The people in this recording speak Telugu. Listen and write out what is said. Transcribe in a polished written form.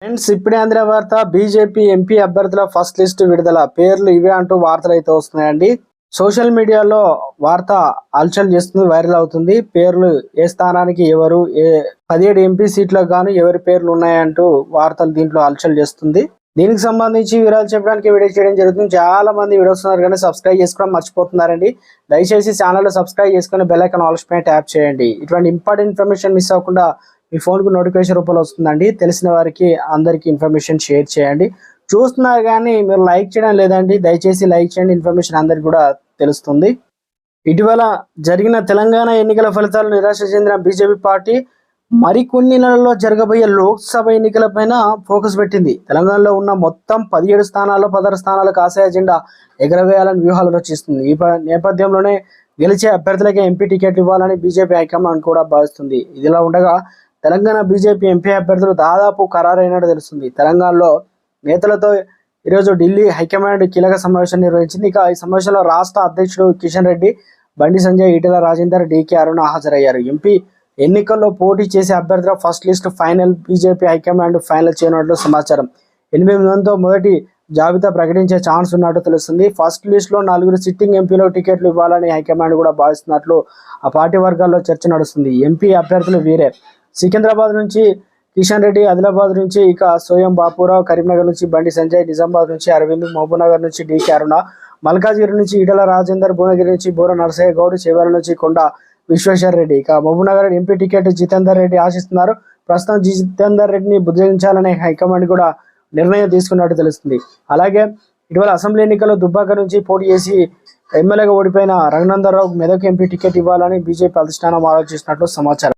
ఫ్రెండ్స్ ఇప్పుడే అందిన వార్త బీజేపీ ఎంపీ అభ్యర్థుల ఫస్ట్ లిస్ట్ విడుదల పేర్లు ఇవే అంటూ వార్తలు అయితే వస్తున్నాయండి. సోషల్ మీడియాలో వార్త హల్చల్ చేస్తుంది, వైరల్ అవుతుంది. పేర్లు ఏ స్థానానికి ఎవరు 17 ఎంపీ సీట్లకు గాను ఎవరి పేర్లు ఉన్నాయంటూ వార్తలు దీంట్లో హల్చల్ చేస్తుంది. దీనికి సంబంధించి వివరాలు చెప్పడానికి వీడియో చేయడం జరుగుతుంది. చాలా మంది వీడియోస్ ఉన్నారు కానీ సబ్స్క్రైబ్ చేసుకోవడం మర్చిపోతున్నారండి. దయచేసి ఛానల్ సబ్స్క్రైబ్ చేసుకుని బెల్ ఐకాన్ ఆల్ పైన ట్యాప్ చేయండి. ఇటువంటి ఇంపార్టెంట్ ఇన్ఫర్మేషన్ మిస్ అవ్వకుండా మీ ఫోన్కు నోటిఫికేషన్ రూపంలో వస్తుందండి. తెలిసిన వారికి అందరికీ ఇన్ఫర్మేషన్ షేర్ చేయండి. చూస్తున్నారు కానీ మీరు లైక్ చేయడం లేదండి. దయచేసి లైక్ చేయండి, ఇన్ఫర్మేషన్ అందరికి కూడా తెలుస్తుంది. ఇటీవల జరిగిన తెలంగాణ ఎన్నికల ఫలితాలు నిరాశ చెందిన బీజేపీ పార్టీ మరికొన్ని నెలల్లో జరగబోయే లోక్సభ ఎన్నికలపైన ఫోకస్ పెట్టింది. తెలంగాణలో ఉన్న మొత్తం 17 స్థానాల్లో 16 స్థానాలకు ఆశయ జెండా ఎగరవేయాలని వ్యూహాలు రచిస్తుంది. ఈ నేపథ్యంలోనే గెలిచే అభ్యర్థులకే ఎంపీ టికెట్ ఇవ్వాలని బీజేపీ హైకమాండ్ కూడా భావిస్తుంది. ఇదిలా ఉండగా తెలంగాణ బీజేపీ ఎంపీ అభ్యర్థులు దాదాపు ఖరారైనట్టు తెలుస్తుంది. తెలంగాణలో నేతలతో ఈరోజు ఢిల్లీ హైకమాండ్ కీలక సమావేశం నిర్వహించింది. ఇక ఈ సమావేశంలో రాష్ట్ర అధ్యక్షుడు కిషన్ రెడ్డి, బండి సంజయ్, ఈటెల రాజేందర్, డీకే అరుణ హాజరయ్యారు. ఎంపీ ఎన్నికల్లో పోటీ చేసే అభ్యర్థుల first list final BJP high command final చేయనున్నట్లు సమాచారం. 8 మందితో మొదటి జాబితా ప్రకటించే ఛాన్స్ ఉన్నట్టు తెలుస్తుంది. ఫస్ట్ లిస్ట్లో 4 సిట్టింగ్ ఎంపీలకు టికెట్లు ఇవ్వాలని హైకమాండ్ కూడా భావిస్తున్నట్లు ఆ పార్టీ వర్గాల్లో చర్చ నడుస్తుంది. ఎంపీ అభ్యర్థులు వీరే: సికింద్రాబాద్ నుంచి కిషన్ రెడ్డి, ఆదిలాబాద్ నుంచి ఇక సోయం బాపురావు, కరీంనగర్ నుంచి బండి సంజయ్, నిజామాబాద్ నుంచి అరవింద్, మహబూబ్నగర్ నుంచి డీకే అరుణ, మల్కాజ్గిరి నుంచి ఈటెల రాజేందర్, భువనగిరి నుంచి బూర నరసయ్య గౌడ్, చేవెళ్ల నుంచి కొండ విశ్వేశ్వర్ రెడ్డి. ఇక మహబూబ్నగర్ ఎంపీ టికెట్ జితేందర్ రెడ్డి ఆశిస్తున్నారు. ప్రస్తుతం జితేందర్ రెడ్డిని బుజ్జగించాలనే హైకమాండ్ కూడా నిర్ణయం తీసుకున్నట్టు తెలుస్తుంది. అలాగే ఇటీవల అసెంబ్లీ ఎన్నికల్లో దుబ్బాక నుంచి పోటీ చేసి ఎమ్మెల్యేగా ఓడిపోయిన రఘునందన్ రావు మెదక్ ఎంపీ టికెట్ ఇవ్వాలని బీజేపీ అధిష్టానం ఆలోచిస్తున్నట్లు సమాచారం.